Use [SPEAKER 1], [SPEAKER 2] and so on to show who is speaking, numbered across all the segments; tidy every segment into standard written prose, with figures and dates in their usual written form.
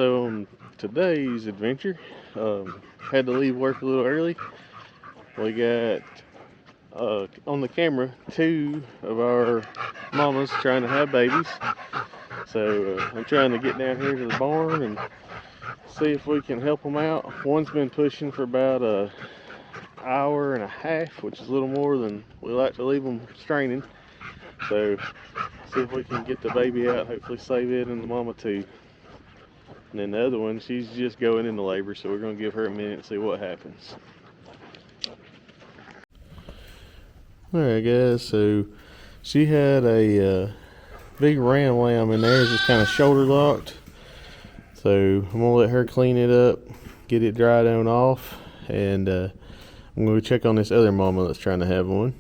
[SPEAKER 1] So on today's adventure, had to leave work a little early. We got on the camera 2 of our mamas trying to have babies. So I'm trying to get down here to the barn and see if we can help them out. One's been pushing for about an hour and a half, which is a little more than we like to leave them straining. So see if we can get the baby out, hopefully save it and the mama too. And then the other one, she's just going into labor, so we're going to give her a minute and see what happens. Alright guys, so she had a big ram lamb in there, just kind of shoulder locked. So I'm going to let her clean it up, get it dried on off, and I'm going to check on this other mama that's trying to have one.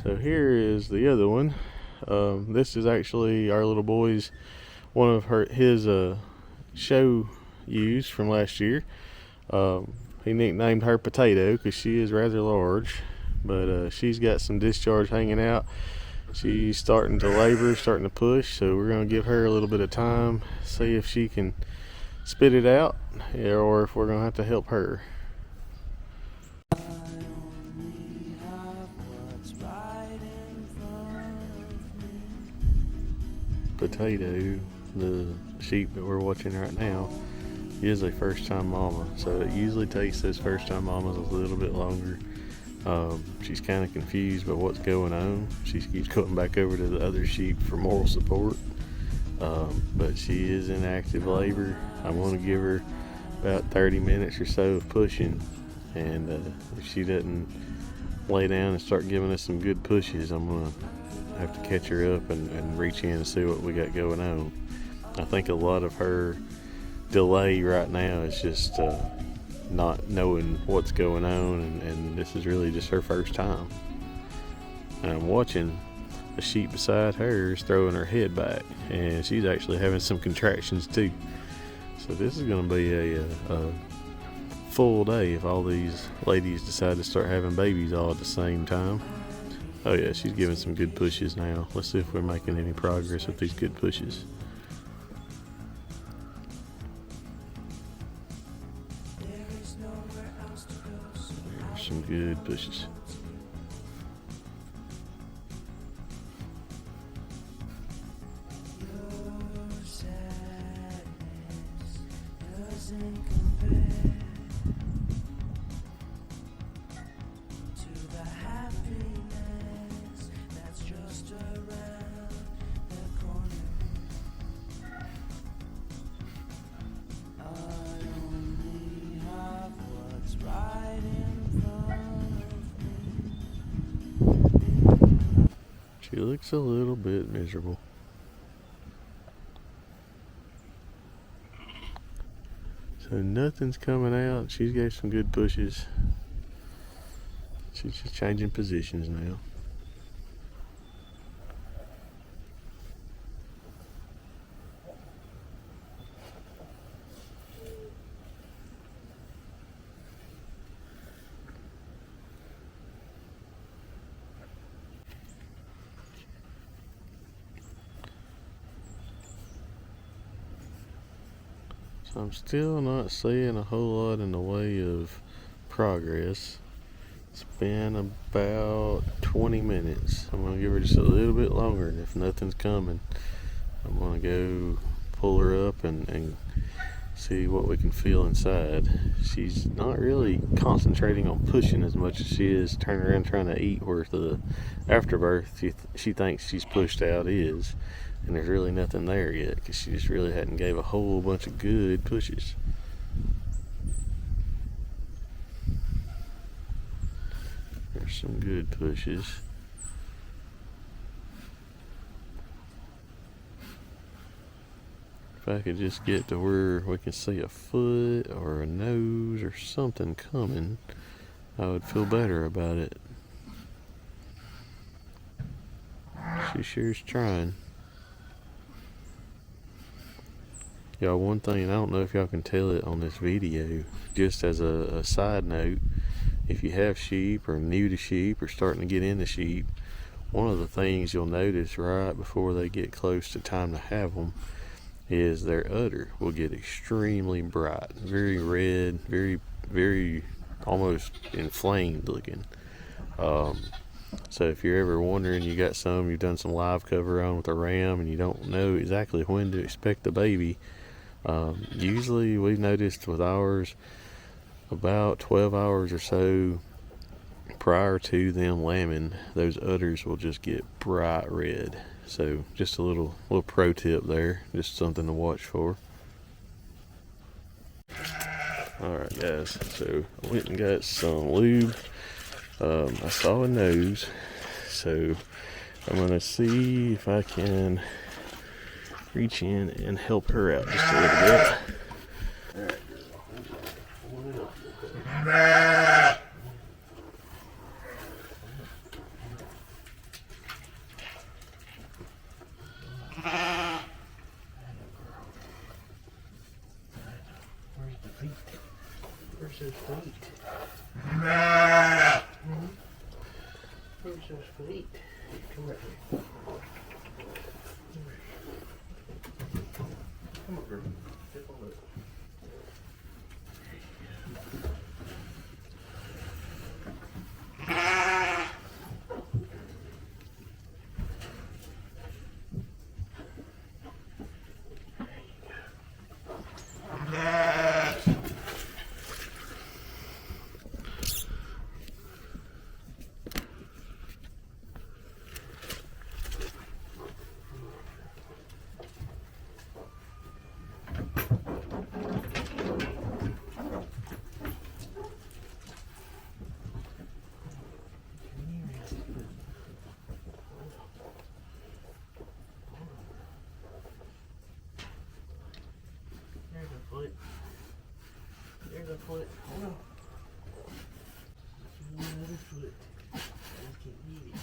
[SPEAKER 1] So here is the other one. This is actually our little boy's, one of his show ewes from last year. He nicknamed her Potato because she is rather large, but she's got some discharge hanging out. She's starting to labor, starting to push, so we're going to give her a little bit of time, see if she can spit it out, or if we're going to have to help her. Potato, the sheep that we're watching right now, is a first-time mama, so it usually takes those first-time mamas a little bit longer. She's kind of confused by what's going on. She keeps going back over to the other sheep for moral support, but she is in active labor. I'm going to give her about 30 minutes or so of pushing, and if she doesn't lay down and start giving us some good pushes, I'm going to have to catch her up and reach in and see what we got going on. I think a lot of her delay right now is just not knowing what's going on, and this is really just her first time. And I'm watching the sheep beside her is throwing her head back, and she's actually having some contractions too. So this is going to be a full day if all these ladies decide to start having babies all at the same time. Oh yeah, she's giving some good pushes now. Let's see if we're making any progress with these good pushes. There's some good pushes. She looks a little bit miserable. So nothing's coming out. She's gave some good pushes. She's just changing positions now. So I'm still not seeing a whole lot in the way of progress. It's been about 20 minutes. I'm going to give her just a little bit longer, and if nothing's coming, I'm going to go pull her up and see what we can feel inside. She's not really concentrating on pushing as much as she is turning around trying to eat, where the afterbirth she thinks she's pushed out is. And there's really nothing there yet because she just really hadn't gave a whole bunch of good pushes. There's some good pushes. If I could just get to where we can see a foot or a nose or something coming, I would feel better about it. She sure's trying. Y'all, one thing, I don't know if y'all can tell it on this video, just as a side note, if you have sheep or new to sheep or starting to get into sheep, one of the things you'll notice right before they get close to time to have them is their udder will get extremely bright, very red, very almost inflamed looking. So if you're ever wondering, you've done some live cover on with a ram and you don't know exactly when to expect the baby, usually we've noticed with ours about 12 hours or so prior to them lambing, those udders will just get bright red. So just a little pro tip there, just something to watch for. Alright guys, so I went and got some lube. I saw a nose, so I'm gonna see if I can reach in and help her out just a little bit. Alright. Where's those feet? Where's those feet? Come right here. Come on, girl. Step on it. There's a foot. Hold on. Another foot. I just can't get it.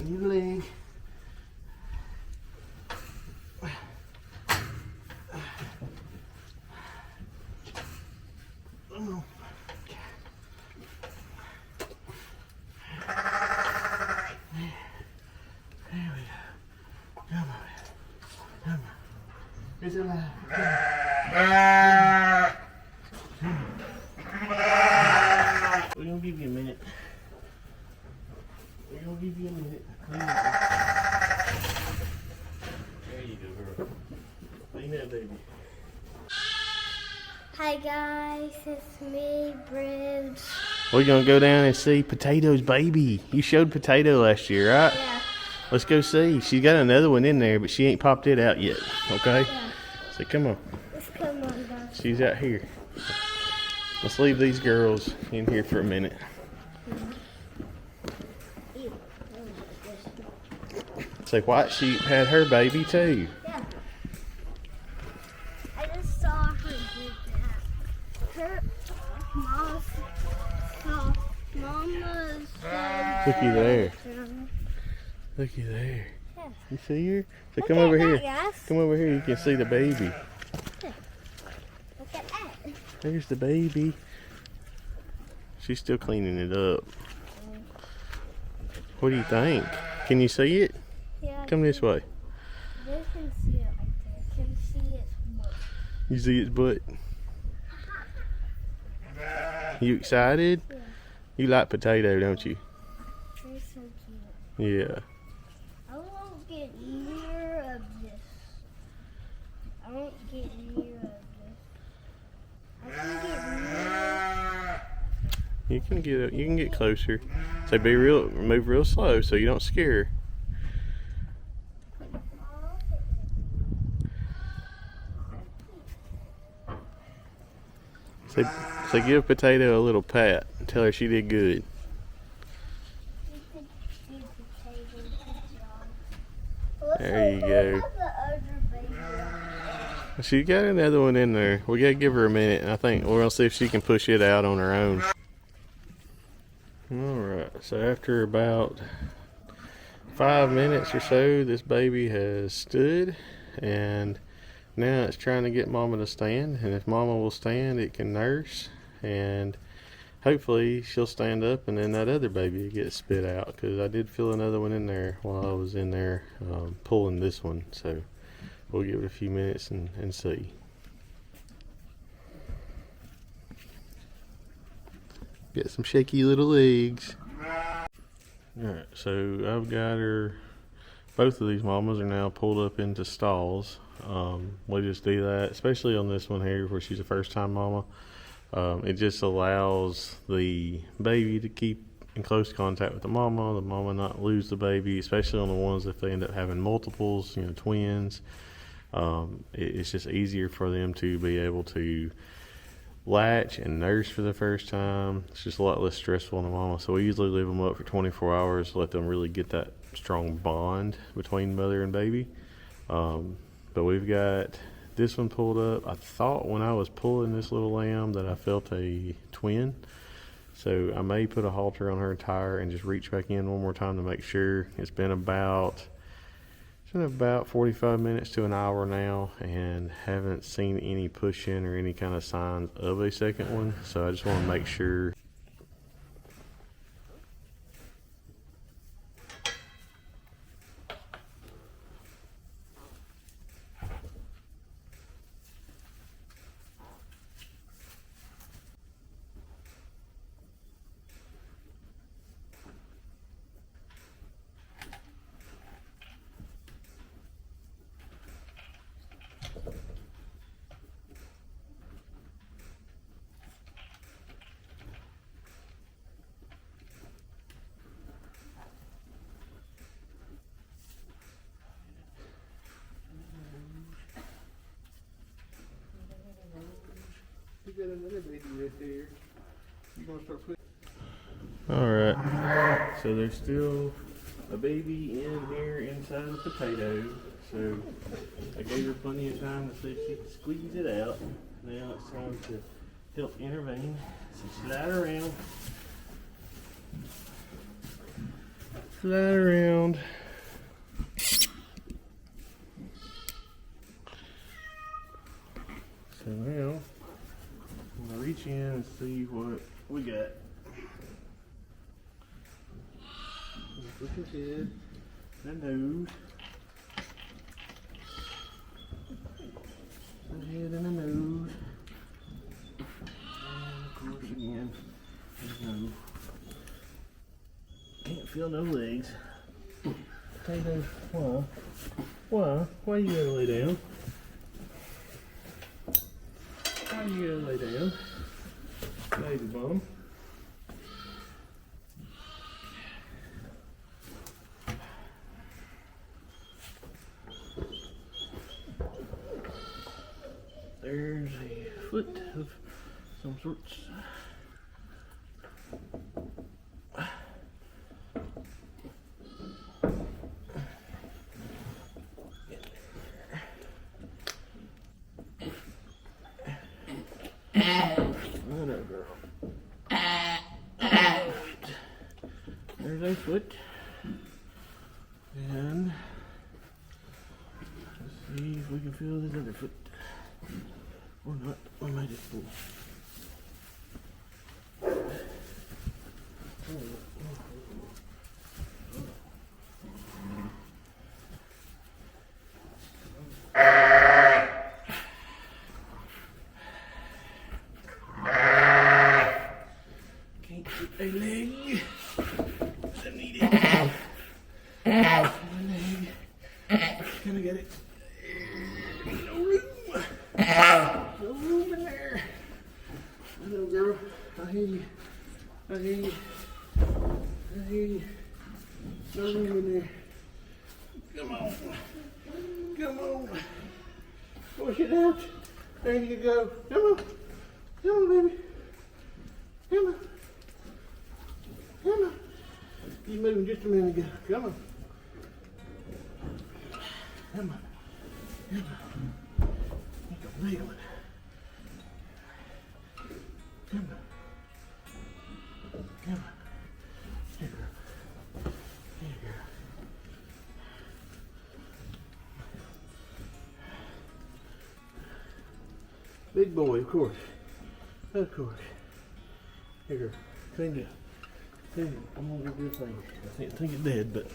[SPEAKER 1] Your leg. Oh. There we go. Come on. Come on. It's alive. We're gonna give you a minute. We're gonna give you a minute. Clean up. There you go, girl. Clean up, baby.
[SPEAKER 2] Hi guys, it's me, Bridge.
[SPEAKER 1] We're gonna go down and see Potato's baby. You showed Potato last year, right?
[SPEAKER 2] Yeah.
[SPEAKER 1] Let's go see. She's got another one in there, but she ain't popped it out yet. Okay?
[SPEAKER 2] Yeah.
[SPEAKER 1] So come on.
[SPEAKER 2] Let's come on, guys.
[SPEAKER 1] She's out here. Let's leave these girls in here for a minute. So White Sheep had her baby too.
[SPEAKER 2] Yeah. I just saw her do that. Her mama's
[SPEAKER 1] Looky there. Looky there.
[SPEAKER 2] Yeah.
[SPEAKER 1] You see her? So
[SPEAKER 2] Look
[SPEAKER 1] come
[SPEAKER 2] at
[SPEAKER 1] over
[SPEAKER 2] that,
[SPEAKER 1] here.
[SPEAKER 2] guys.
[SPEAKER 1] Come over here. You can see the baby.
[SPEAKER 2] Look at that.
[SPEAKER 1] There's the baby. She's still cleaning it up. What do you think? Can you see it?
[SPEAKER 2] Yeah.
[SPEAKER 1] Come this way.
[SPEAKER 2] They can see it right there. Can see its butt.
[SPEAKER 1] You see its butt? You excited?
[SPEAKER 2] Yeah.
[SPEAKER 1] You like potato, don't you?
[SPEAKER 2] They're so cute.
[SPEAKER 1] Yeah.
[SPEAKER 2] I won't get near of this. I won't get near of this. I can get near.
[SPEAKER 1] You can get closer. So move real slow so you don't scare her. So give Potato a little pat and tell her she did good. There you go. She got another one in there. We gotta give her a minute, and I think we're gonna see if she can push it out on her own. Alright, so after about 5 minutes or so, this baby has stood, and now it's trying to get Mama to stand, and if Mama will stand, it can nurse, and hopefully she'll stand up, and then that other baby will get spit out, because I did feel another one in there while I was in there pulling this one, so we'll give it a few minutes and see. Got some shaky little legs. Alright, so I've got her, both of these mamas are now pulled up into stalls. We just do that, especially on this one here where she's a first time mama. It just allows the baby to keep in close contact with the mama not lose the baby, especially on the ones if they end up having multiples, you know, twins. It's just easier for them to be able to latch and nurse for the first time. It's just a lot less stressful on the mama. So we usually leave them up for 24 hours, let them really get that strong bond between mother and baby. But we've got this one pulled up. I thought when I was pulling this little lamb that I felt a twin. So I may put a halter on her tire and just reach back in one more time to make sure. It's been about 45 minutes to an hour now, and haven't seen any pushing or any kind of signs of a second one. So I just want to make sure. You got another baby right there. You gonna start putting. Alright, so there's still a baby in here inside of the potato. So I gave her plenty of time to see if she could squeeze it out. Now it's time to help intervene. So slide around. Slide around. So now I'm gonna reach in and see what we got. Look at his head, the nose, the head and the nose, and of course again, his nose. Can't feel no legs. Potato, why? Why? Why you gotta lay down? Why you gotta lay down? Baby bum. There's a foot of some sorts. Whatever, girl. There's a foot. And let's see if we can feel this other foot. Or not. We might just pull.
[SPEAKER 3] I hear you. I hear you. No room in there. Come on. Come on. Push it out. There you go. Come on. Come on, baby. Come on. Come on. You moved just a minute ago. Come on. Come on. Come on. Make a big one. Come on. Come on. Here, girl. Here, girl. Big boy, of course. Of course. Here, girl. Clean it up. Clean it up. I'm gonna do this thing. I think it's dead, but.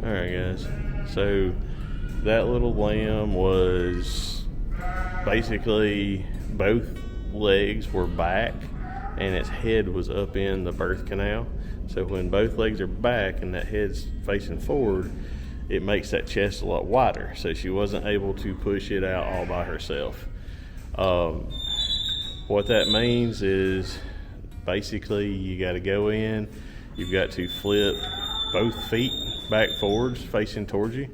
[SPEAKER 1] Alright guys, so that little lamb was basically both legs were back and its head was up in the birth canal. So when both legs are back and that head's facing forward, it makes that chest a lot wider. So she wasn't able to push it out all by herself. What that means is basically you got to go in, you've got to flip both feet back forwards facing towards you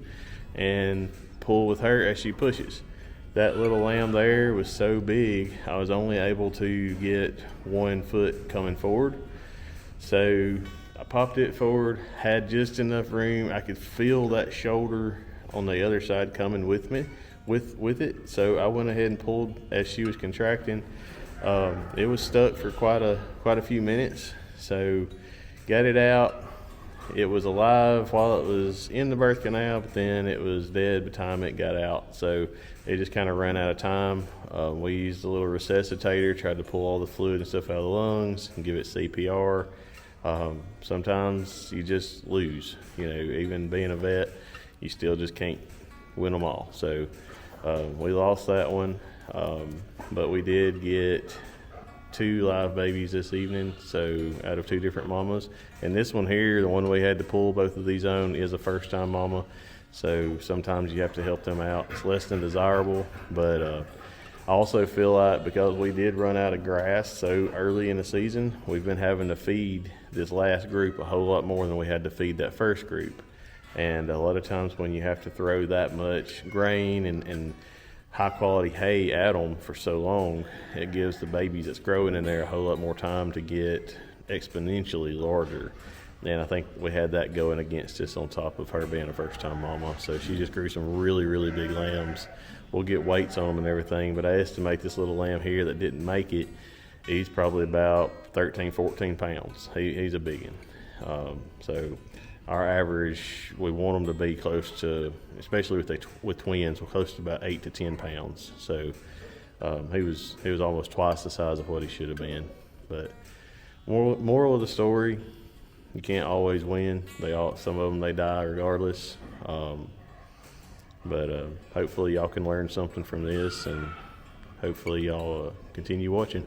[SPEAKER 1] and pull with her as she pushes. That little lamb there was so big I was only able to get 1 foot coming forward, so I popped it forward, had just enough room. I could feel that shoulder on the other side coming with me with it, so I went ahead and pulled as she was contracting. It was stuck for quite a few minutes, so got it out. It was alive while it was in the birth canal, but then it was dead by the time it got out. So it just kind of ran out of time. We used a little resuscitator, tried to pull all the fluid and stuff out of the lungs and give it CPR. Sometimes you just lose, even being a vet, you still just can't win them all. So we lost that one, but we did get 2 live babies this evening, so out of 2 different mamas. And this one here, the one we had to pull both of these on, is a first time mama, so sometimes you have to help them out. It's less than desirable, but I also feel like because we did run out of grass so early in the season, we've been having to feed this last group a whole lot more than we had to feed that first group. And a lot of times when you have to throw that much grain and high quality hay at them for so long, it gives the babies that's growing in there a whole lot more time to get exponentially larger. And I think we had that going against us on top of her being a first time mama. So she just grew some really, really big lambs. We'll get weights on them and everything, but I estimate this little lamb here that didn't make it, he's probably about 13, 14 pounds. He's a big one. So our average, we want them to be close to, especially with twins, we're close to about 8 to 10 pounds. So he was almost twice the size of what he should have been. But moral of the story, you can't always win. Some of them, they die regardless. But hopefully y'all can learn something from this, and hopefully y'all continue watching.